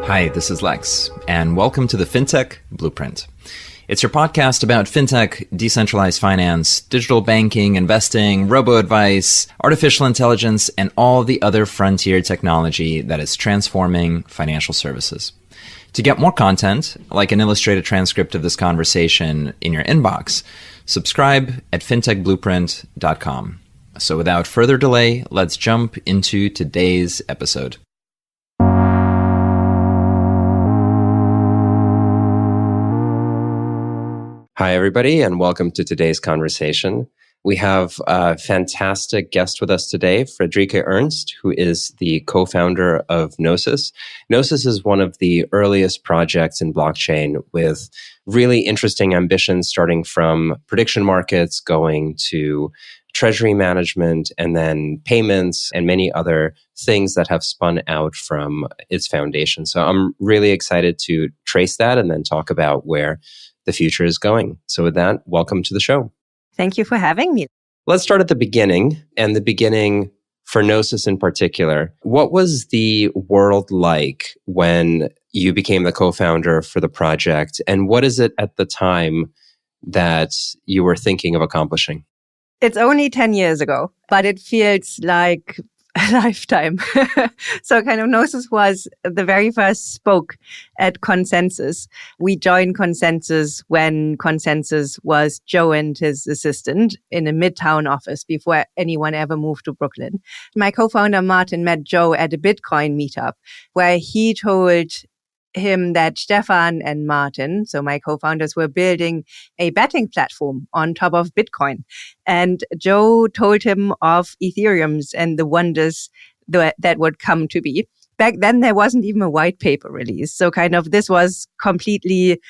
Hi, this is Lex, and welcome to the FinTech Blueprint. It's your podcast about fintech, decentralized finance, digital banking, investing, robo-advice, artificial intelligence, and all the other frontier technology that is transforming financial services. To get more content, like an illustrated transcript of this conversation in your inbox, subscribe at fintechblueprint.com. So without further delay, let's jump into today's episode. Hi, everybody, and welcome to today's conversation. We have a fantastic guest with us today, Friederike Ernst, who is the co-founder of Gnosis. Gnosis is one of the earliest projects in blockchain with really interesting ambitions, starting from prediction markets, going to treasury management, and then payments, and many other things that have spun out from its foundation. So I'm really excited to trace that and then talk about where the future is going. So with that, welcome to the show. Thank you for having me. Let's start at the beginning, and the beginning for Gnosis in particular. What was the world like when you became the co-founder for the project, and what is it at the time that you were thinking of accomplishing? It's only 10 years ago, but it feels like a lifetime. So Gnosis was the very first spoke at Consensus. We joined Consensus when Consensus was Joe and his assistant in a Midtown office before anyone ever moved to Brooklyn. My co-founder Martin met Joe at a Bitcoin meetup where he told him that Stefan and Martin, so my co-founders, were building a betting platform on top of Bitcoin. And Joe told him of Ethereum's and the wonders that would come to be. Back then, there wasn't even a white paper release. So this was completely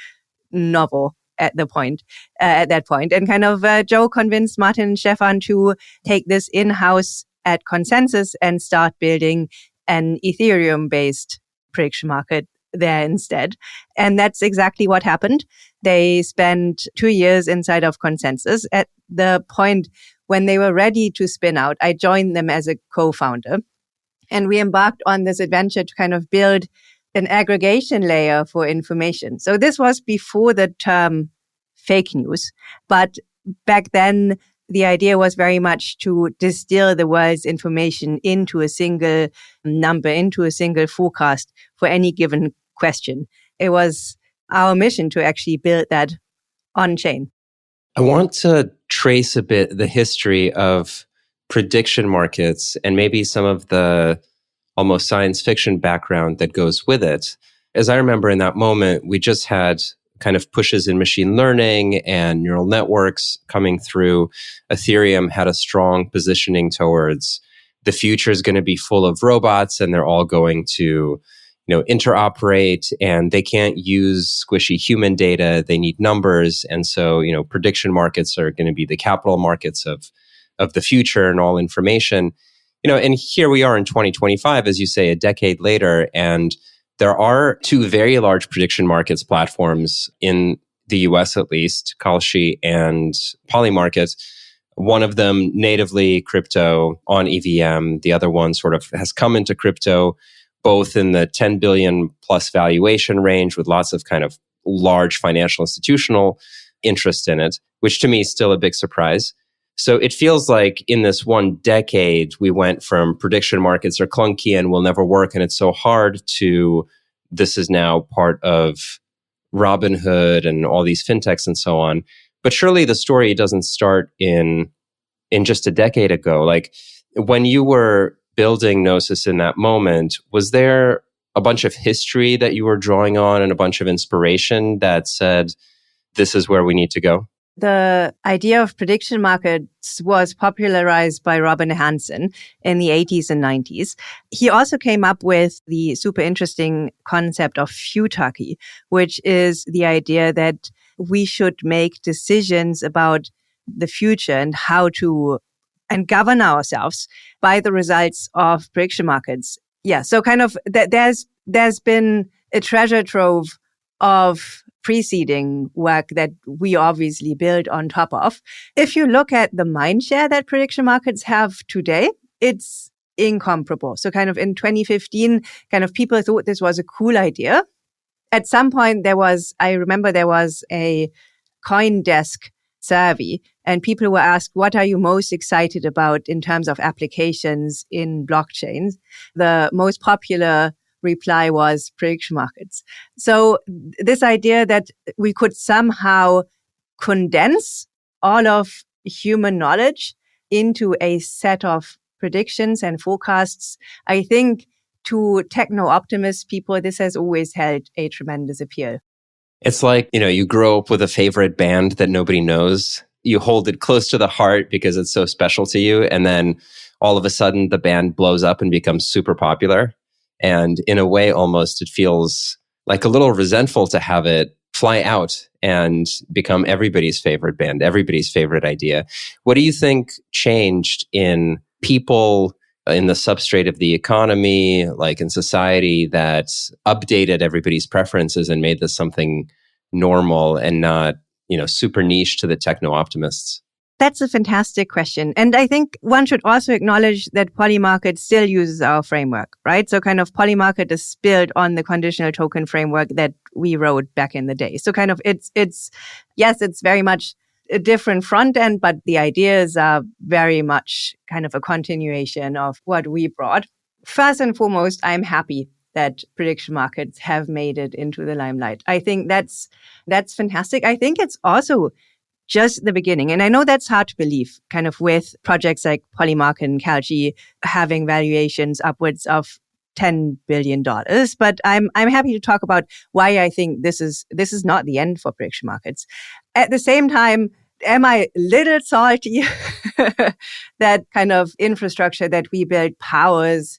novel at that point. And Joe convinced Martin and Stefan to take this in-house at Consensus and start building an Ethereum-based prediction market there instead. And that's exactly what happened. They spent 2 years inside of Consensus. At the point when they were ready to spin out, I joined them as a co-founder. And we embarked on this adventure to build an aggregation layer for information. So this was before the term fake news. But back then, the idea was very much to distill the world's information into a single number, into a single forecast for any given question. It was our mission to actually build that on-chain. I want to trace a bit the history of prediction markets and maybe some of the almost science fiction background that goes with it. As I remember in that moment, we just had pushes in machine learning and neural networks coming through. Ethereum had a strong positioning towards the future is going to be full of robots and they're all going to interoperate, and they can't use squishy human data. They need numbers. And so, prediction markets are going to be the capital markets of the future and all information. And here we are in 2025, as you say, a decade later, and there are two very large prediction markets platforms in the US, at least, Kalshi and Polymarket. One of them natively crypto on EVM. The other one has come into crypto, both in the 10 billion plus valuation range with lots of large financial institutional interest in it, which to me is still a big surprise. So it feels like in this one decade, we went from prediction markets are clunky and will never work, and it's so hard, to this is now part of Robinhood and all these fintechs and so on. But surely the story doesn't start in just a decade ago. Like when you were building Gnosis in that moment, was there a bunch of history that you were drawing on and a bunch of inspiration that said, this is where we need to go? The idea of prediction markets was popularized by Robin Hanson in the 80s and 90s. He also came up with the super interesting concept of futarchy, which is the idea that we should make decisions about the future and how to govern ourselves by the results of prediction markets. Yeah, so there's been a treasure trove of preceding work that we obviously build on top of. If you look at the mindshare that prediction markets have today, it's incomparable. So kind of in 2015, kind of people thought this was a cool idea. At some point I remember there was a CoinDesk survey and people were asked, what are you most excited about in terms of applications in blockchains? The most popular reply was prediction markets. So this idea that we could somehow condense all of human knowledge into a set of predictions and forecasts, I think to techno-optimist people, this has always held a tremendous appeal. It's like, you grow up with a favorite band that nobody knows. You hold it close to the heart because it's so special to you. And then all of a sudden the band blows up and becomes super popular. And in a way, almost it feels like a little resentful to have it fly out and become everybody's favorite band, everybody's favorite idea. What do you think changed in people, in the substrate of the economy, like in society, that updated everybody's preferences and made this something normal and not, super niche to the techno-optimists? That's a fantastic question. And I think one should also acknowledge that Polymarket still uses our framework, right? So kind of Polymarket is built on the conditional token framework that we wrote back in the day. So kind of it's very much a different front end, but the ideas are very much kind of a continuation of what we brought. First and foremost, I'm happy that prediction markets have made it into the limelight. I think that's fantastic. I think it's also just the beginning. And I know that's hard to believe, kind of with projects like Polymarket and Calgi having valuations upwards of $10 billion. But I'm happy to talk about why I think this is not the end for prediction markets. At the same time, am I a little salty that kind of infrastructure that we built powers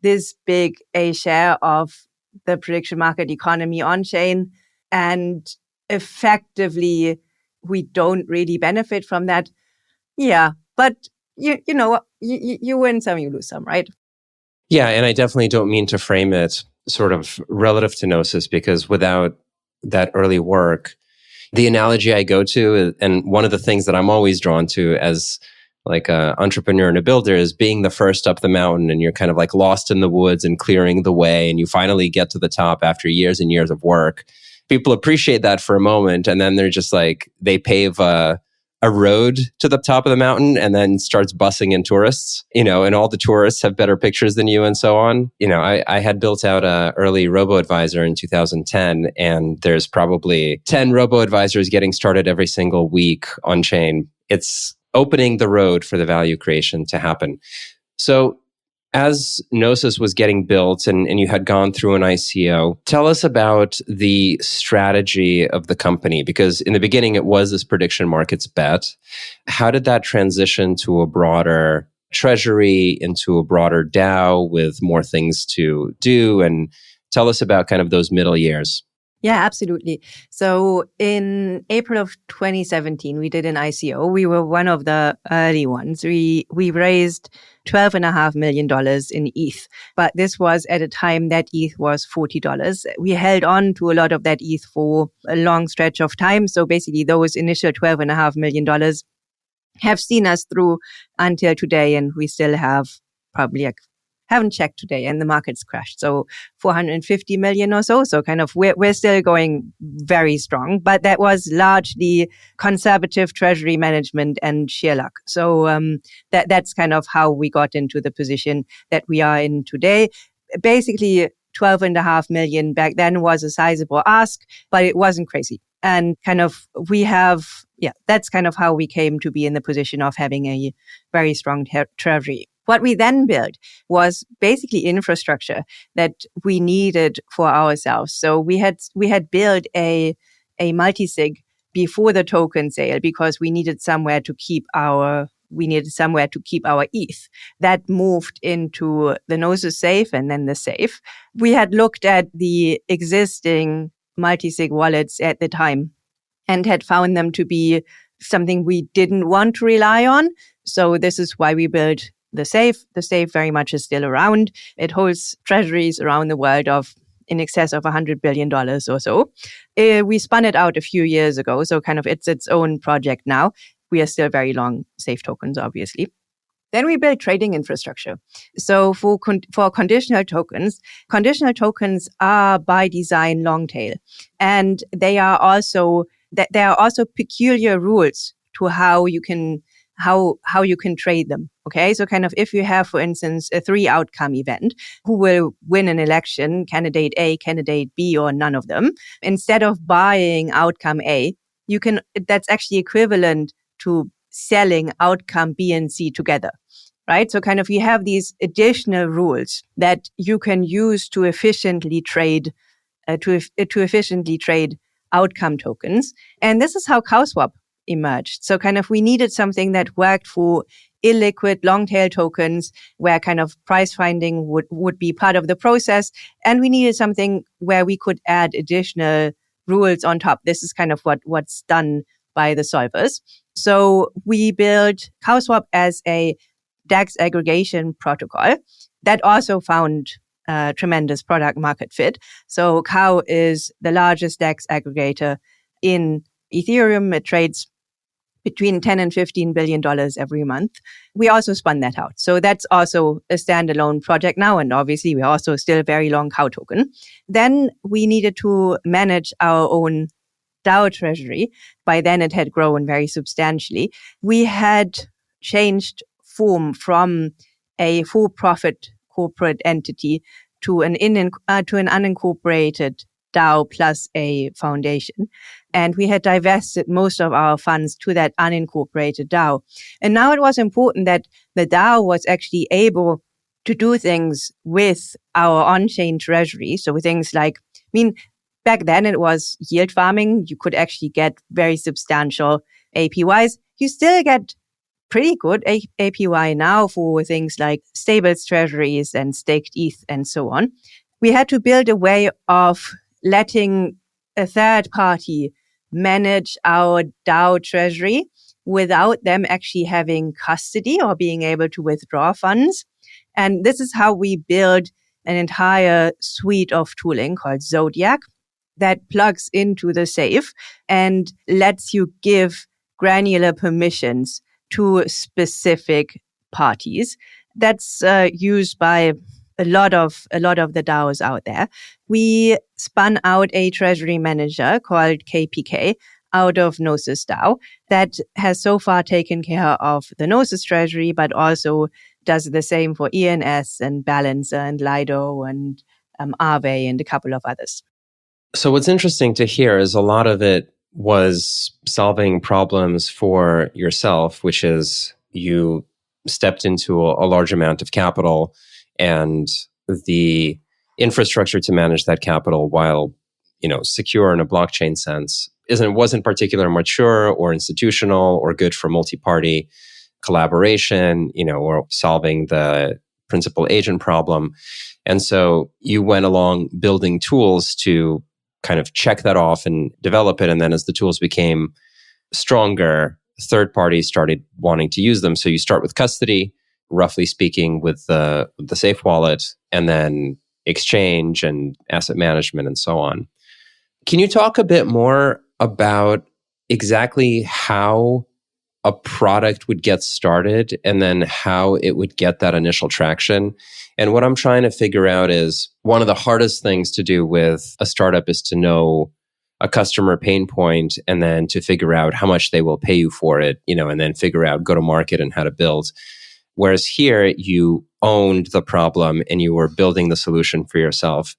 this big a share of the prediction market economy on chain, and effectively we don't really benefit from that? Yeah, but you win some, you lose some, right? Yeah, and I definitely don't mean to frame it sort of relative to Gnosis, because without that early work, the analogy I go to, and one of the things that I'm always drawn to as like an entrepreneur and a builder, is being the first up the mountain, and you're kind of like lost in the woods and clearing the way, and you finally get to the top after years and years of work. People appreciate that for a moment, and then they're just like, they pave a road to the top of the mountain and then starts bussing in tourists, and all the tourists have better pictures than you and so on. I had built out a early robo-advisor in 2010, and there's probably 10 robo-advisors getting started every single week on chain. It's opening the road for the value creation to happen. So as Gnosis was getting built and you had gone through an ICO, tell us about the strategy of the company, because in the beginning it was this prediction markets bet. How did that transition to a broader Treasury, into a broader DAO with more things to do? And tell us about kind of those middle years. Yeah, absolutely. So in April of 2017, we did an ICO. We were one of the early ones. We raised $12.5 million in ETH. But this was at a time that ETH was $40. We held on to a lot of that ETH for a long stretch of time. So basically those initial $12.5 million have seen us through until today. And we still have probably haven't checked today, and the market's crashed. So 450 million or so. So kind of we're still going very strong, but that was largely conservative treasury management and sheer luck. So that's kind of how we got into the position that we are in today. Basically, 12.5 million back then was a sizable ask, but it wasn't crazy. And kind of that's kind of how we came to be in the position of having a very strong treasury. What we then built was basically infrastructure that we needed for ourselves. So we had built a multi-sig before the token sale because we needed somewhere to keep our ETH. That moved into the Gnosis safe and then the safe. We had looked at the existing multi-sig wallets at the time and had found them to be something we didn't want to rely on. So this is why we built the safe. The safe very much is still around. It holds treasuries around the world of in excess of $100 billion or so. We spun it out a few years ago, so kind of it's its own project now. We are still very long safe tokens, obviously. Then we built trading infrastructure. So for conditional tokens are by design long tail, and there are also peculiar rules to how you can trade them. Okay, so kind of if you have, for instance, a 3-outcome event, who will win an election, candidate A, candidate B, or none of them, instead of buying outcome A, that's actually equivalent to selling outcome B and C together. Right? So kind of you have these additional rules that you can use to efficiently trade outcome tokens. And this is how CowSwap emerged. So kind of we needed something that worked for illiquid long tail tokens where kind of price finding would be part of the process. And we needed something where we could add additional rules on top. This is kind of what's done by the solvers. So we built CowSwap as a DEX aggregation protocol that also found tremendous product market fit. So Cow is the largest DEX aggregator in Ethereum. It trades between $10 and $15 billion every month. We also spun that out. So that's also a standalone project now. And obviously, we're also still very long Cow token. Then we needed to manage our own DAO treasury. By then, it had grown very substantially. We had changed form from a for-profit corporate entity to an unincorporated DAO plus a foundation. And we had divested most of our funds to that unincorporated DAO. And now it was important that the DAO was actually able to do things with our on-chain treasury. So things like, back then it was yield farming. You could actually get very substantial APYs. You still get pretty good APY now for things like stables treasuries and staked ETH and so on. We had to build a way of letting a third party manage our DAO treasury without them actually having custody or being able to withdraw funds. And this is how we build an entire suite of tooling called Zodiac that plugs into the safe and lets you give granular permissions to specific parties. That's used by a lot of the DAOs out there. We spun out a treasury manager called KPK out of Gnosis DAO that has so far taken care of the Gnosis treasury, but also does the same for ENS and Balancer and Lido and Aave and a couple of others. So what's interesting to hear is a lot of it was solving problems for yourself, which is you stepped into a large amount of capital and the infrastructure to manage that capital while, secure in a blockchain sense wasn't particularly mature or institutional or good for multi-party collaboration, or solving the principal agent problem. And so you went along building tools to kind of check that off and develop it. And then as the tools became stronger, third parties started wanting to use them. So you start with custody, roughly speaking, with the safe wallet, and then exchange and asset management and so on. Can you talk a bit more about exactly how a product would get started and then how it would get that initial traction? And what I'm trying to figure out is one of the hardest things to do with a startup is to know a customer pain point and then to figure out how much they will pay you for it, and then figure out go to market and how to build. Whereas here you owned the problem and you were building the solution for yourself.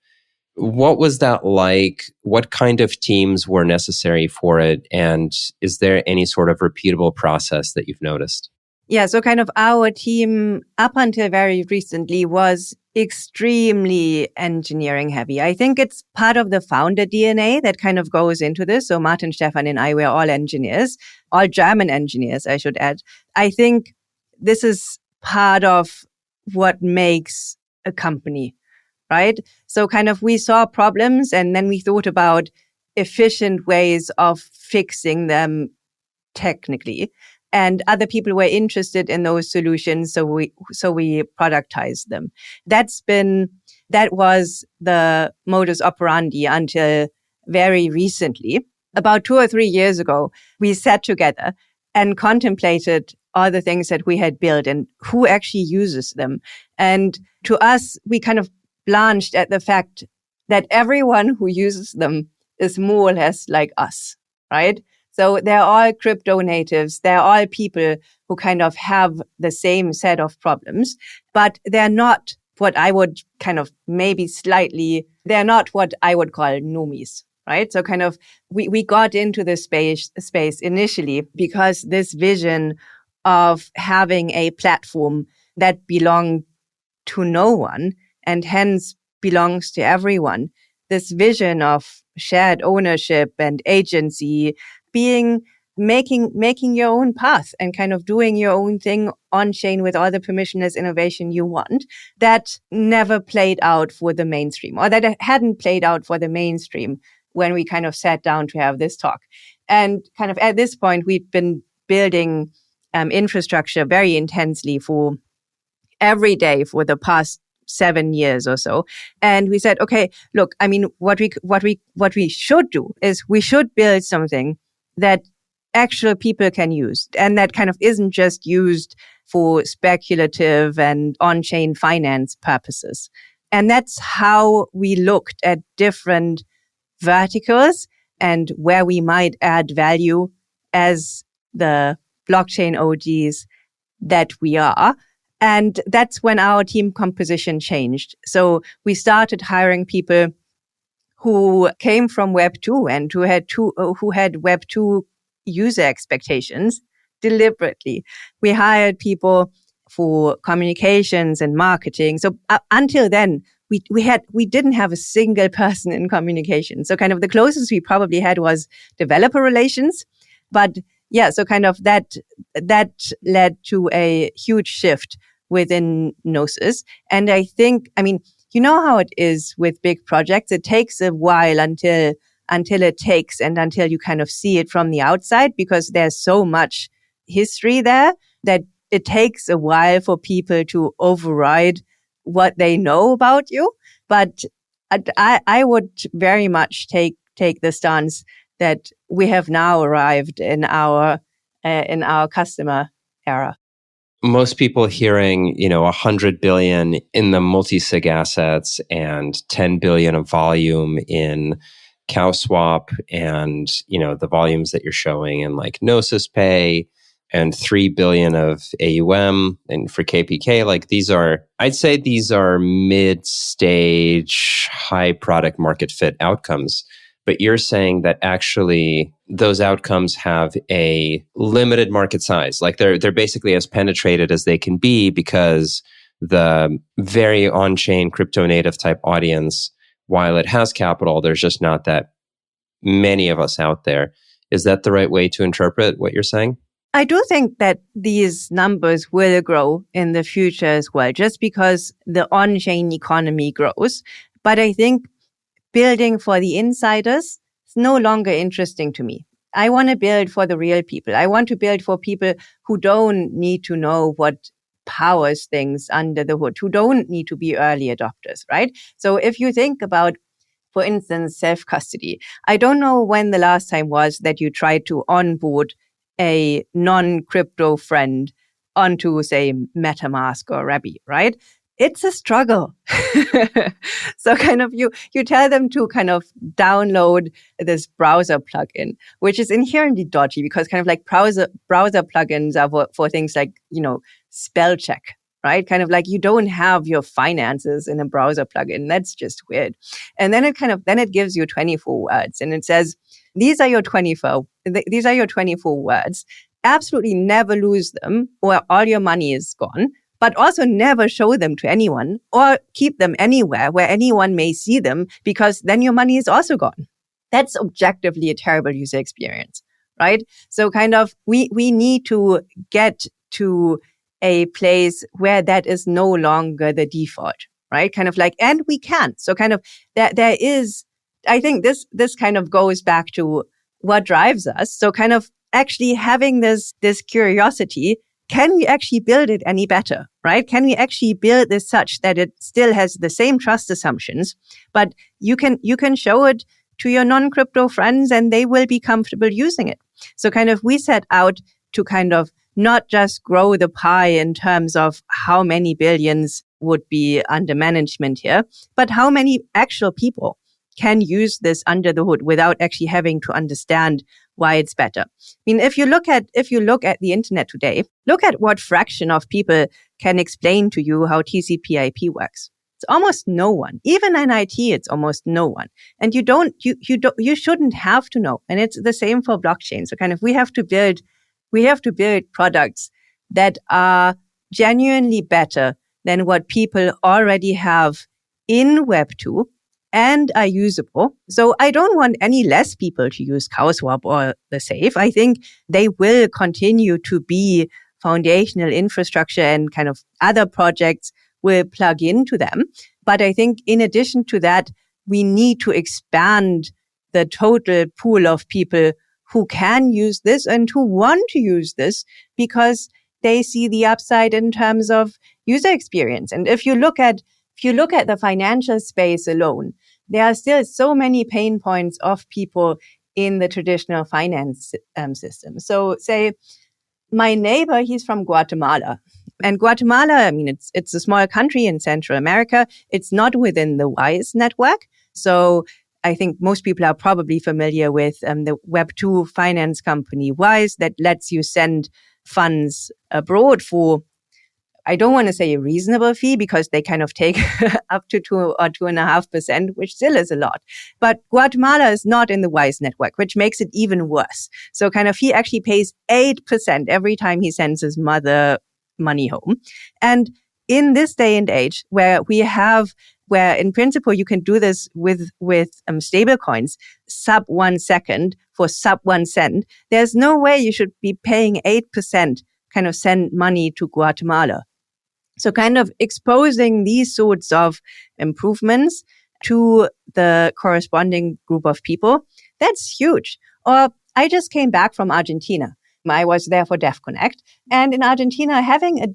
What was that like? What kind of teams were necessary for it? And is there any sort of repeatable process that you've noticed? Yeah, so kind of our team up until very recently was extremely engineering heavy. I think it's part of the founder DNA that kind of goes into this. So Martin, Stefan, and I were all engineers, all German engineers, I should add. I think this is part of what makes a company, right? So kind of we saw problems and then we thought about efficient ways of fixing them technically. And other people were interested in those solutions, so we productized them. That was the modus operandi until very recently. About 2 or 3 years ago, we sat together and contemplated all the things that we had built and who actually uses them. And to us, we kind of blanched at the fact that everyone who uses them is more or less like us, right? So they're all crypto natives. They're all people who kind of have the same set of problems, but they're not what I would kind of they're not what I would call normies, right? So kind of we got into this space initially because this vision of having a platform that belonged to no one and hence belongs to everyone. This vision of shared ownership and agency making your own path and kind of doing your own thing on chain with all the permissionless innovation you want, that never played out for the mainstream, or that hadn't played out for the mainstream when we kind of sat down to have this talk. And kind of at this point, we've been building infrastructure very intensely for every day for the past 7 years or so. And we said, okay, look, I mean, what we should do is we should build something that actual people can use and that kind of isn't just used for speculative and on-chain finance purposes. And that's how we looked at different verticals and where we might add value as the blockchain OGs that we are. And that's when our team composition changed. So we started hiring people who came from Web 2 and who had Web 2 user expectations deliberately. We hired people for communications and marketing. So until then, we didn't have a single person in communication. So kind of the closest we probably had was developer relations. But yeah, so kind of that led to a huge shift within Gnosis. And I think, I mean, you know how it is with big projects. It takes a while until it takes and until you kind of see it from the outside, because there's so much history there that it takes a while for people to override what they know about you. But I would very much take the stance that we have now arrived in our customer era. Most people hearing, 100 billion in the multi-sig assets and 10 billion of volume in CowSwap and, the volumes that you're showing in like Gnosis Pay and 3 billion of AUM and for KPK, I'd say these are mid-stage, high product market fit outcomes. But you're saying that actually those outcomes have a limited market size. Like they're basically as penetrated as they can be because the very on-chain crypto native type audience, while it has capital, there's just not that many of us out there. Is that the right way to interpret what you're saying? I do think that these numbers will grow in the future as well, just because the on-chain economy grows. But I think building for the insiders is no longer interesting to me. I want to build for the real people. I want to build for people who don't need to know what powers things under the hood, who don't need to be early adopters, right? So if you think about, for instance, self-custody, I don't know when the last time was that you tried to onboard a non-crypto friend onto, say, MetaMask or Rabby, right? It's a struggle. So kind of you tell them to kind of download this browser plugin, which is inherently dodgy because kind of like browser plugins are for things like, spell check, right? Kind of like you don't have your finances in a browser plugin. That's just weird. And then it gives you 24 words and it says, these are your 24 words. Absolutely never lose them or all your money is gone. But also never show them to anyone or keep them anywhere where anyone may see them, because then your money is also gone. That's objectively a terrible user experience, right? So kind of we need to get to a place where that is no longer the default, right? Kind of like, and we can. So kind of there is, I think this kind of goes back to what drives us. So kind of actually having this curiosity. Can we actually build it any better, right? Can we actually build this such that it still has the same trust assumptions, but you can show it to your non-crypto friends and they will be comfortable using it. So kind of we set out to kind of not just grow the pie in terms of how many billions would be under management here, but how many actual people can use this under the hood without actually having to understand why it's better. I mean, if you look at the internet today, look at what fraction of people can explain to you how TCP/IP works. It's almost no one. Even in IT, it's almost no one. And you shouldn't have to know. And it's the same for blockchain. So kind of we have to build products that are genuinely better than what people already have in Web 2 and are usable. So I don't want any less people to use CowSwap or the Safe. I think they will continue to be foundational infrastructure, and kind of other projects will plug into them. But I think in addition to that, we need to expand the total pool of people who can use this and who want to use this because they see the upside in terms of user experience. And if you look at the financial space alone, there are still so many pain points of people in the traditional finance system. So say my neighbor, he's from Guatemala. And Guatemala, I mean, it's a small country in Central America. It's not within the WISE network. So I think most people are probably familiar with the Web2 finance company WISE that lets you send funds abroad for, I don't want to say a reasonable fee because they kind of take up to 2 or 2.5%, which still is a lot. But Guatemala is not in the WISE network, which makes it even worse. So kind of he actually pays 8% every time he sends his mother money home. And in this day and age where in principle you can do this with stable coins, sub 1 second for sub 1 cent, there's no way you should be paying 8% kind of send money to Guatemala. So kind of exposing these sorts of improvements to the corresponding group of people, that's huge. Or I just came back from Argentina. I was there for DevConnect. And in Argentina, having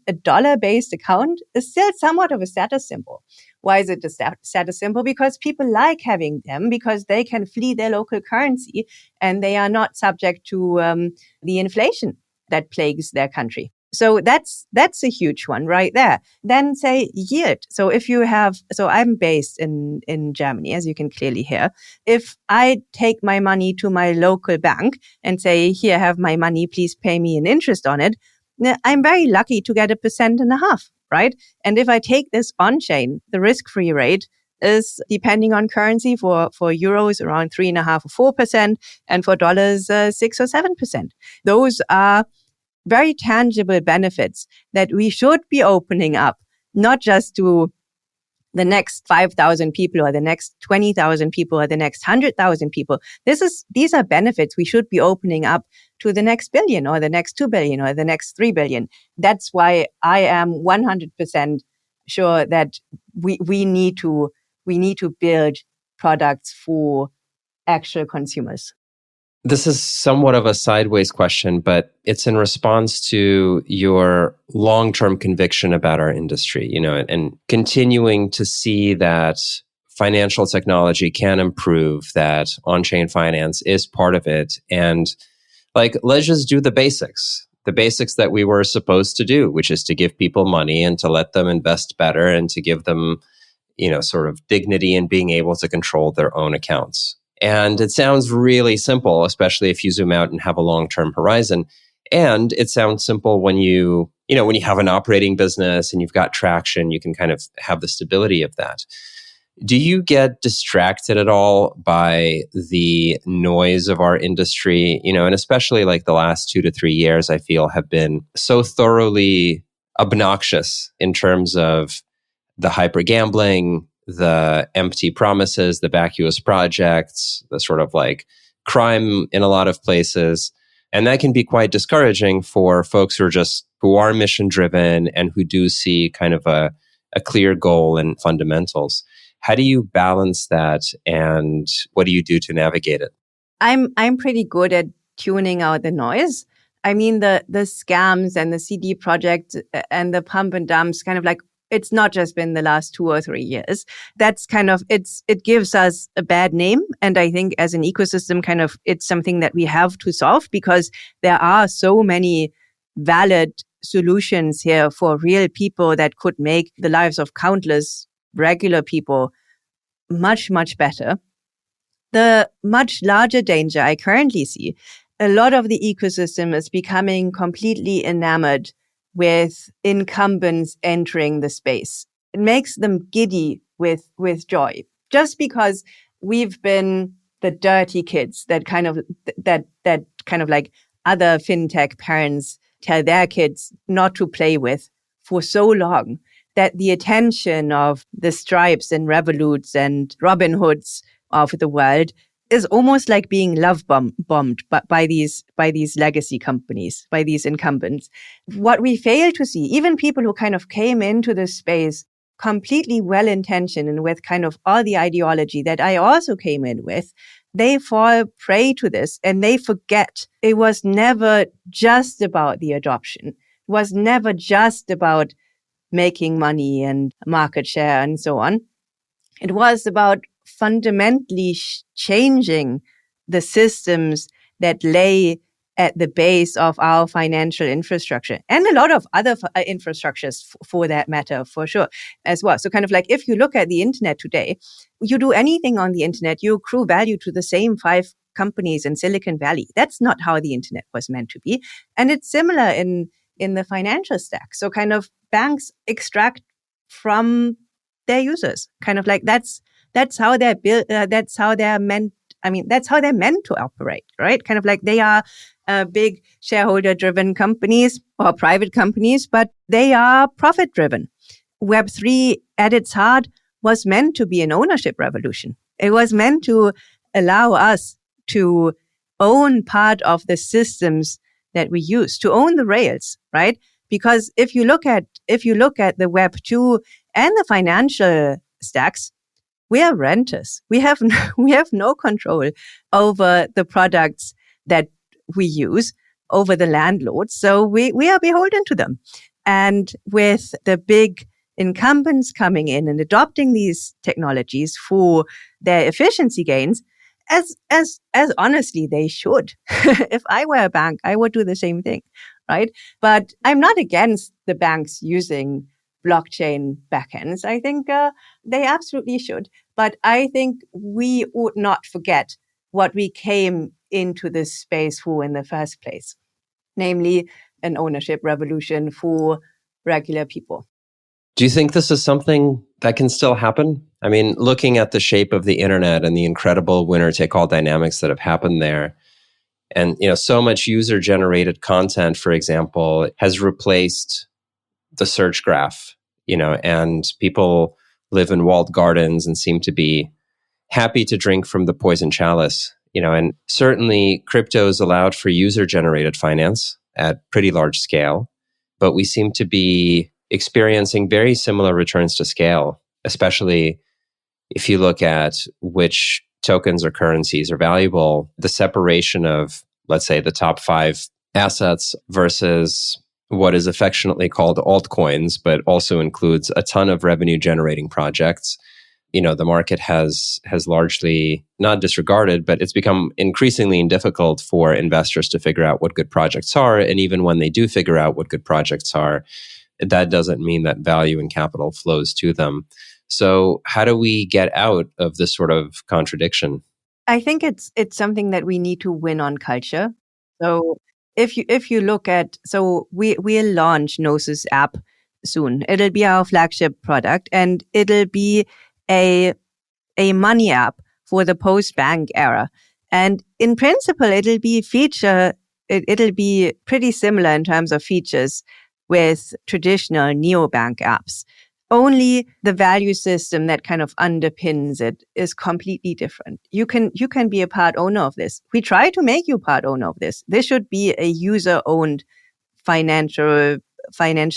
a dollar-based account is still somewhat of a status symbol. Why is it a status symbol? Because people like having them because they can flee their local currency and they are not subject to the inflation that plagues their country. So that's a huge one right there. Then say yield. So I'm based in Germany, as you can clearly hear. If I take my money to my local bank and say, here, have my money, please pay me an interest on it, I'm very lucky to get 1.5%, right? And if I take this on chain, the risk-free rate is, depending on currency, for euros around 3.5 or 4%, and for dollars 6 or 7%. Those are very tangible benefits that we should be opening up, not just to the next 5,000 people or the next 20,000 people or the next 100,000 people. These are benefits we should be opening up to the next billion or the next 2 billion or the next 3 billion. That's why I am 100% sure that we need to build products for actual consumers. This is somewhat of a sideways question, but it's in response to your long-term conviction about our industry, and continuing to see that financial technology can improve, that on-chain finance is part of it. And let's just do the basics that we were supposed to do, which is to give people money and to let them invest better and to give them, sort of dignity in being able to control their own accounts. And it sounds really simple, especially if you zoom out and have a long-term horizon. And it sounds simple when you have an operating business and you've got traction, you can kind of have the stability of that. Do you get distracted at all by the noise of our industry? And especially the last 2 to 3 years, I feel have been so thoroughly obnoxious in terms of the hyper gambling, the empty promises, the vacuous projects, the sort of crime in a lot of places. And that can be quite discouraging for folks who are mission driven and who do see kind of a clear goal and fundamentals. How do you balance that, and what do you do to navigate it? I'm pretty good at tuning out the noise. I mean, the scams and the CD project and the pump and dumps, kind of It's not just been the last 2 or 3 years. That's kind of, it gives us a bad name. And I think as an ecosystem, kind of, it's something that we have to solve because there are so many valid solutions here for real people that could make the lives of countless regular people much, much better. The much larger danger I currently see, a lot of the ecosystem is becoming completely enamored with incumbents entering the space. It makes them giddy with joy, just because we've been the dirty kids that kind of like other fintech parents tell their kids not to play with for so long, that the attention of the Stripes and Revoluts and Robinhoods of the world is almost like being love bombed by these legacy companies, by these incumbents. What we fail to see, even people who kind of came into this space completely well-intentioned and with kind of all the ideology that I also came in with, they fall prey to this and they forget it was never just about the adoption. It was never just about making money and market share and so on. It was about fundamentally changing the systems that lay at the base of our financial infrastructure and a lot of other infrastructures for that matter, for sure, as well. So kind of like if you look at the internet today, you do anything on the internet, you accrue value to the same 5 companies in Silicon Valley. That's not how the internet was meant to be. And it's similar in the financial stack. So kind of banks extract from their users, kind of like that's how they're built. That's how they're meant. I mean, that's how they're meant to operate, right? Kind of like they are big shareholder-driven companies or private companies, but they are profit-driven. Web3 at its heart was meant to be an ownership revolution. It was meant to allow us to own part of the systems that we use, to own the rails, right? Because if you look at the Web2 and the financial stacks, we are renters. We have no control over the products that we use, over the landlords. So we are beholden to them. And with the big incumbents coming in and adopting these technologies for their efficiency gains, as honestly they should. If I were a bank, I would do the same thing, right? But I'm not against the banks using blockchain backends. I think they absolutely should. But I think we ought not forget what we came into this space for in the first place, namely an ownership revolution for regular people. Do you think this is something that can still happen? I mean, looking at the shape of the internet and the incredible winner-take-all dynamics that have happened there, and so much user-generated content, for example, has replaced the search graph, and people live in walled gardens and seem to be happy to drink from the poison chalice, and certainly crypto is allowed for user-generated finance at pretty large scale, but we seem to be experiencing very similar returns to scale, especially if you look at which tokens or currencies are valuable, the separation of, let's say, the top 5 assets versus what is affectionately called altcoins, but also includes a ton of revenue generating projects. The market has largely not disregarded, but it's become increasingly difficult for investors to figure out what good projects are. And even when they do figure out what good projects are, that doesn't mean that value and capital flows to them. So how do we get out of this sort of contradiction? I think it's something that we need to win on culture. So if you look at, so we'll launch Gnosis App soon. It'll be our flagship product, and it'll be a money app for the post-bank era. And in principle, it'll be pretty similar in terms of features with traditional neobank apps. Only the value system that kind of underpins it is completely different. You can be a part owner of this. We try to make you part owner of this. This should be a user-owned financial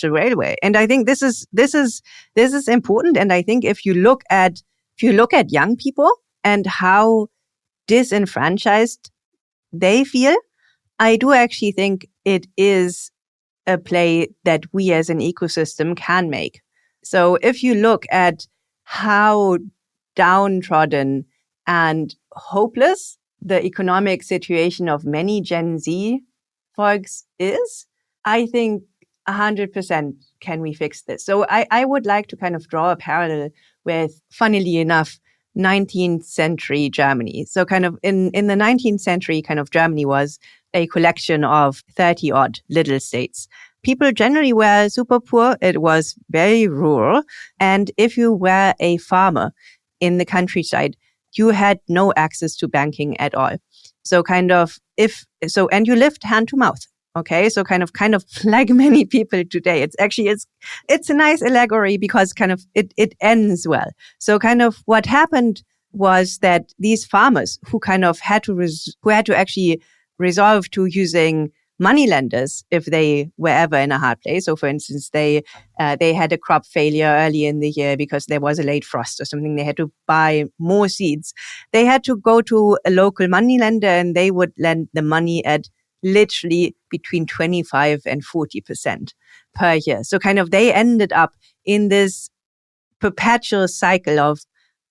railway. And I think this is important. And I think if you look at young people and how disenfranchised they feel, I do actually think it is a play that we as an ecosystem can make. So if you look at how downtrodden and hopeless the economic situation of many Gen Z folks is, I think 100% can we fix this. So I would like to kind of draw a parallel with, funnily enough, 19th century Germany. So kind of in the 19th century, kind of Germany was a collection of 30 odd little states. People generally were super poor. It was very rural. And if you were a farmer in the countryside, you had no access to banking at all. So kind of and you lived hand to mouth. Okay. So kind of like many people today. It's a nice allegory because kind of it ends well. So kind of what happened was that these farmers who kind of had to actually resolve to using moneylenders if they were ever in a hard place. So for instance, they had a crop failure early in the year because there was a late frost or something. They had to buy more seeds. They had to go to a local moneylender and they would lend the money at literally between 25 and 40% per year. So kind of they ended up in this perpetual cycle of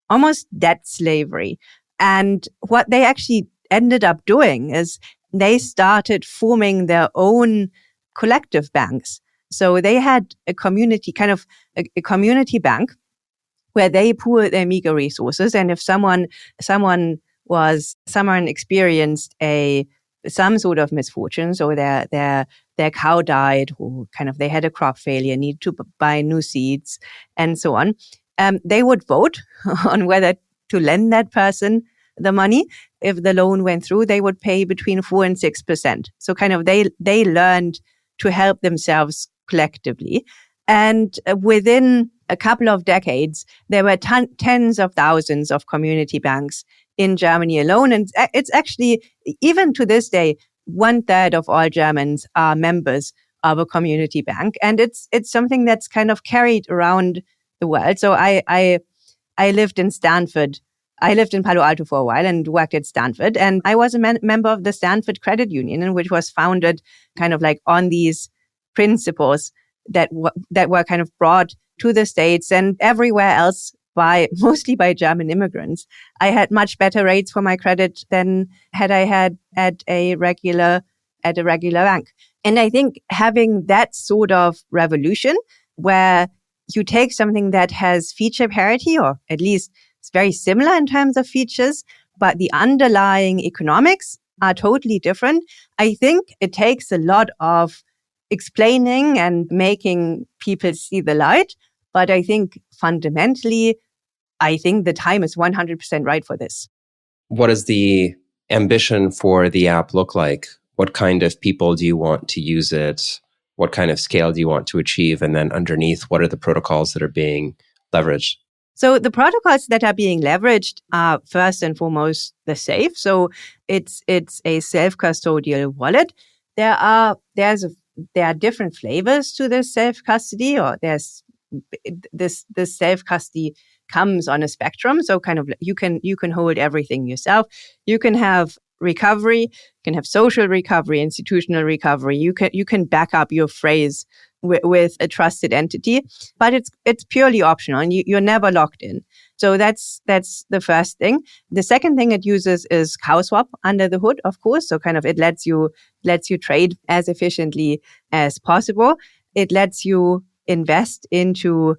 almost debt slavery. And what they actually ended up doing is they started forming their own collective banks. So they had a community, kind of a community bank where they pooled their meager resources. And if someone experienced some sort of misfortune, so their cow died, or kind of they had a crop failure, need to buy new seeds, and so on, they would vote on whether to lend that person the money. If the loan went through, they would pay between 4 and 6%. So kind of they learned to help themselves collectively. And within a couple of decades, there were tens of thousands of community banks in Germany alone. And it's actually, even to this day, 1/3 of all Germans are members of a community bank. And it's something that's kind of carried around the world. So I lived in Stanford. I lived in Palo Alto for a while and worked at Stanford. And I was a member of the Stanford Credit Union, which was founded kind of like on these principles that were kind of brought to the States and everywhere else mostly by German immigrants. I had much better rates for my credit than had I had at a regular bank. And I think having that sort of revolution where you take something that has feature parity, or at least it's very similar in terms of features, but the underlying economics are totally different. I think it takes a lot of explaining and making people see the light. But I think fundamentally, the time is 100% right for this. What does the ambition for the app look like? What kind of people do you want to use it? What kind of scale do you want to achieve? And then underneath, what are the protocols that are being leveraged? So the protocols that are being leveraged are first and foremost the safe. So it's a self-custodial wallet. There are different flavors to this self-custody, or there's this self-custody comes on a spectrum. So kind of you can hold everything yourself. You can have recovery, you can have social recovery, institutional recovery. You can back up your phrase with a trusted entity, but it's purely optional and you're never locked in. So that's the first thing. The second thing it uses is cow swap under the hood, of course. So kind of it lets you trade as efficiently as possible. It lets you invest into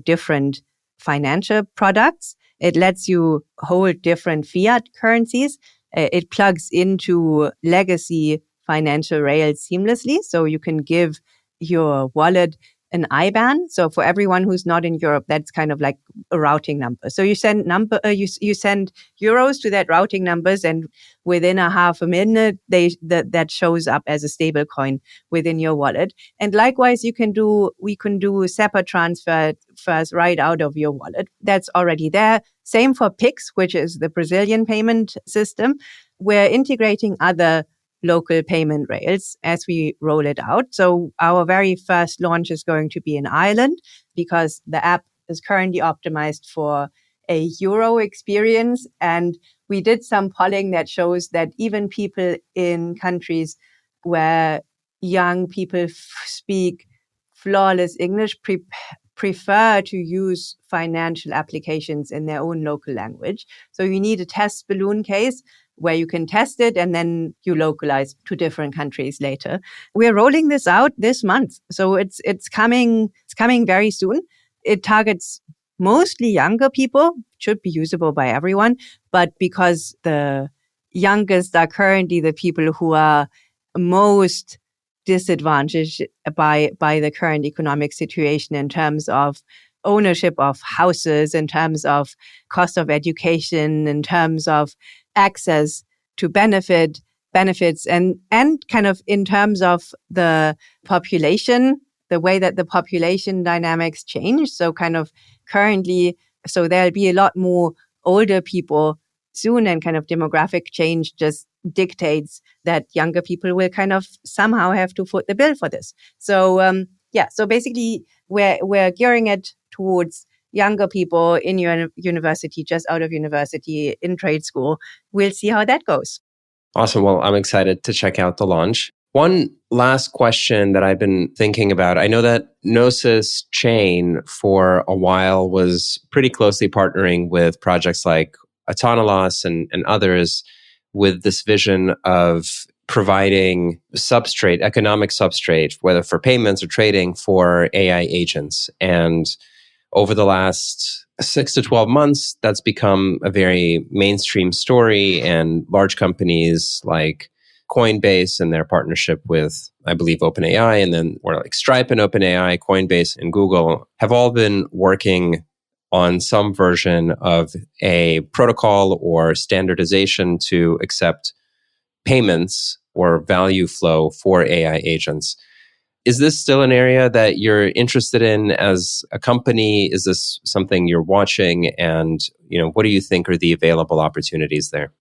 different financial products. It lets you hold different fiat currencies. It plugs into legacy financial rails seamlessly. So you can give your wallet an IBAN. So for everyone who's not in Europe, that's kind of like a routing number. So you send you send euros to that routing numbers, and within a half a minute, that shows up as a stable coin within your wallet. And likewise, we can do SEPA transfers right out of your wallet. That's already there. Same for Pix, which is the Brazilian payment system. We're integrating other local payment rails as we roll it out. So our very first launch is going to be in Ireland because the app is currently optimized for a Euro experience. And we did some polling that shows that even people in countries where young people speak flawless English prefer to use financial applications in their own local language. So you need a test balloon case where you can test it and then you localize to different countries later. We're rolling this out this month. So it's coming very soon. It targets mostly younger people, should be usable by everyone, but because the youngest are currently the people who are most disadvantaged by the current economic situation in terms of ownership of houses, in terms of cost of education, in terms of access to benefits, and kind of in terms of the population, the way that the population dynamics change. So kind of currently, so there'll be a lot more older people soon, and kind of demographic change just dictates that younger people will kind of somehow have to foot the bill for this. So so basically we're gearing it towards younger people in your university, just out of university, in trade school. We'll see how that goes. Awesome. Well, I'm excited to check out the launch. One last question that I've been thinking about. I know that Gnosis Chain for a while was pretty closely partnering with projects like Autonolos and others with this vision of providing substrate, economic substrate, whether for payments or trading, for AI agents. And over the last 6 to 12 months, that's become a very mainstream story, and large companies like Coinbase and their partnership with, I believe, OpenAI, and then or like Stripe and OpenAI, Coinbase and Google have all been working on some version of a protocol or standardization to accept payments or value flow for AI agents. Is this still an area that you're interested in as a company? Is this something you're watching? And, what do you think are the available opportunities there?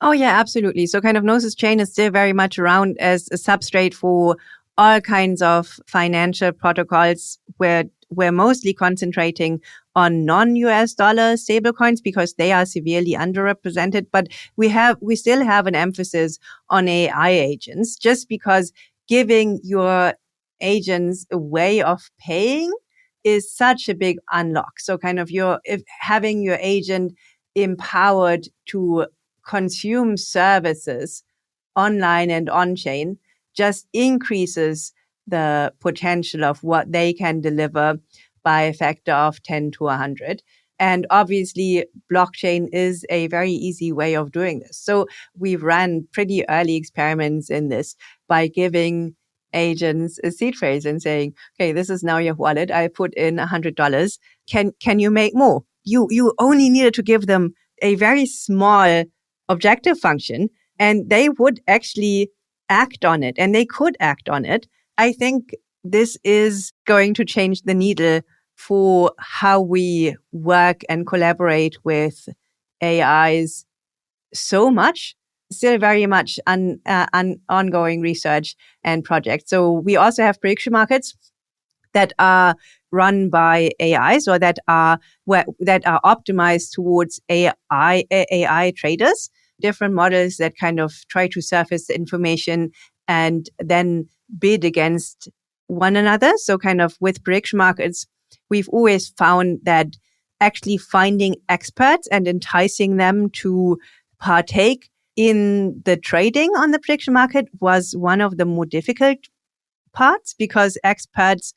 Oh, yeah, absolutely. So kind of Gnosis Chain is still very much around as a substrate for all kinds of financial protocols, where we're mostly concentrating on non-US dollar stablecoins because they are severely underrepresented. But we still have an emphasis on AI agents, just because giving your agents a way of paying is such a big unlock. So kind of having your agent empowered to consume services online and on-chain just increases the potential of what they can deliver by a factor of 10 to 100. And obviously, blockchain is a very easy way of doing this. So we've ran pretty early experiments in this by giving agents a seed phrase and saying, okay, this is now your wallet. I put in $100. Can you make more? You only needed to give them a very small objective function, and they would actually act on it, and they could act on it. I think this is going to change the needle for how we work and collaborate with AIs so much. Still very much ongoing research and projects. So we also have prediction markets that are run by AIs, or that are optimized towards AI traders. Different models that kind of try to surface the information and then bid against one another. So kind of with prediction markets, we've always found that actually finding experts and enticing them to partake in the trading on the prediction market was one of the more difficult parts, because experts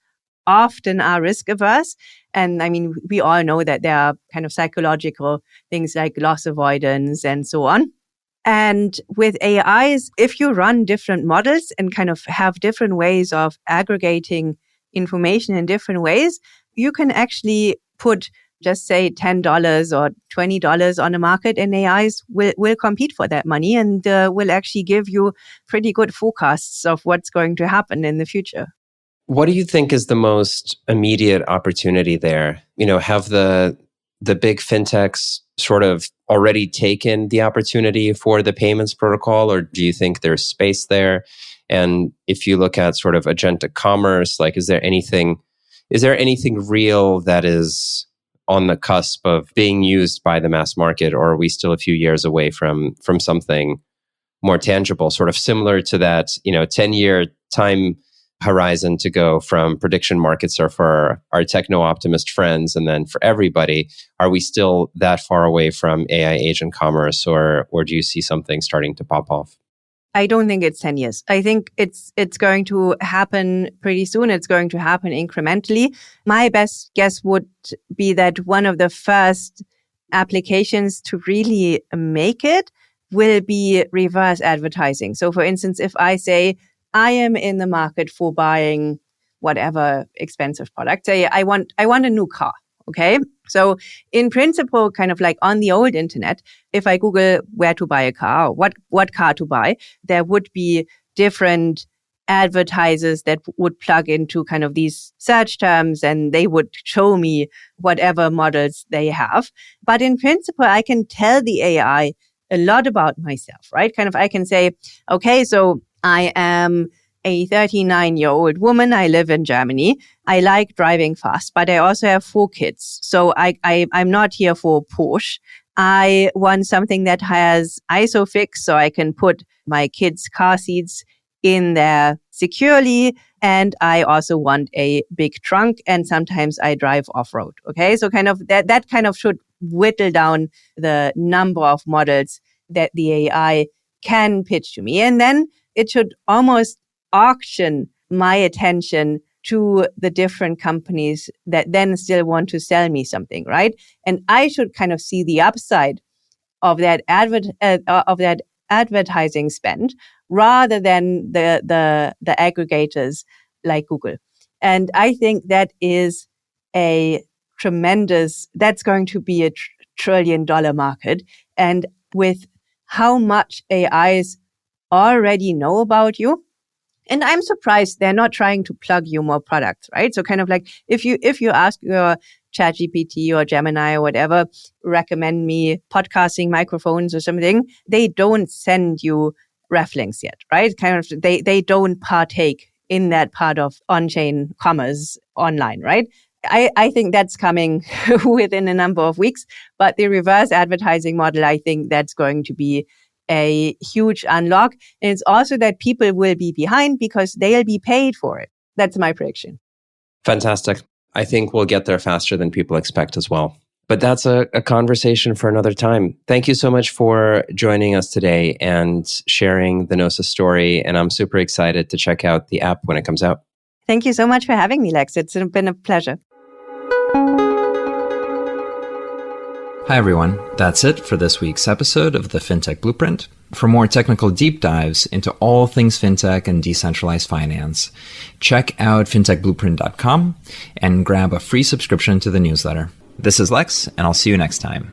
often are risk averse. And I mean, we all know that there are kind of psychological things like loss avoidance and so on. And with AIs, if you run different models and kind of have different ways of aggregating information in different ways, you can actually put, just say, $10 or $20 on the market, and AIs will compete for that money and will actually give you pretty good forecasts of what's going to happen in the future. What do you think is the most immediate opportunity there? Have the big fintechs sort of already taken the opportunity for the payments protocol, or do you think there's space there? And if you look at sort of agentic commerce, like, is there anything real that is on the cusp of being used by the mass market, or are we still a few years away from something more tangible, sort of similar to that 10-year time horizon to go from prediction markets are for our techno-optimist friends, and then for everybody, are we still that far away from AI agent commerce, or do you see something starting to pop off? I don't think it's 10 years. I think it's going to happen pretty soon. It's going to happen incrementally. My best guess would be that one of the first applications to really make it will be reverse advertising. So for instance, if I say, I am in the market for buying whatever expensive product, say I want a new car. Okay. So in principle, kind of like on the old internet, if I Google where to buy a car, or what car to buy, there would be different advertisers that would plug into kind of these search terms, and they would show me whatever models they have. But in principle, I can tell the AI a lot about myself, right? Kind of I can say, okay, so I am a 39-year-old woman. I live in Germany. I like driving fast, but I also have 4 kids. So I'm not here for Porsche. I want something that has ISOFIX so I can put my kids' car seats in there securely. And I also want a big trunk, and sometimes I drive off-road. Okay. So kind of that kind of should whittle down the number of models that the AI can pitch to me. And then it should almost auction my attention to the different companies that then still want to sell me something, right? And I should kind of see the upside of that advertising spend rather than the aggregators like Google. And I think that is that's going to be a $1 trillion market. And with how much AIs already know about you, and I'm surprised they're not trying to plug you more products, right? So kind of like if you ask your ChatGPT or Gemini or whatever, recommend me podcasting microphones or something, they don't send you ref links yet, right? Kind of they don't partake in that part of on-chain commerce online, right? I think that's coming within a number of weeks, but the reverse advertising model, I think that's going to be a huge unlock. And it's also that people will be behind because they'll be paid for it. That's my prediction. Fantastic. I think we'll get there faster than people expect as well. But that's a conversation for another time. Thank you so much for joining us today and sharing the Gnosis story. And I'm super excited to check out the app when it comes out. Thank you so much for having me, Lex. It's been a pleasure. Hi, everyone. That's it for this week's episode of the FinTech Blueprint. For more technical deep dives into all things fintech and decentralized finance, check out fintechblueprint.com and grab a free subscription to the newsletter. This is Lex, and I'll see you next time.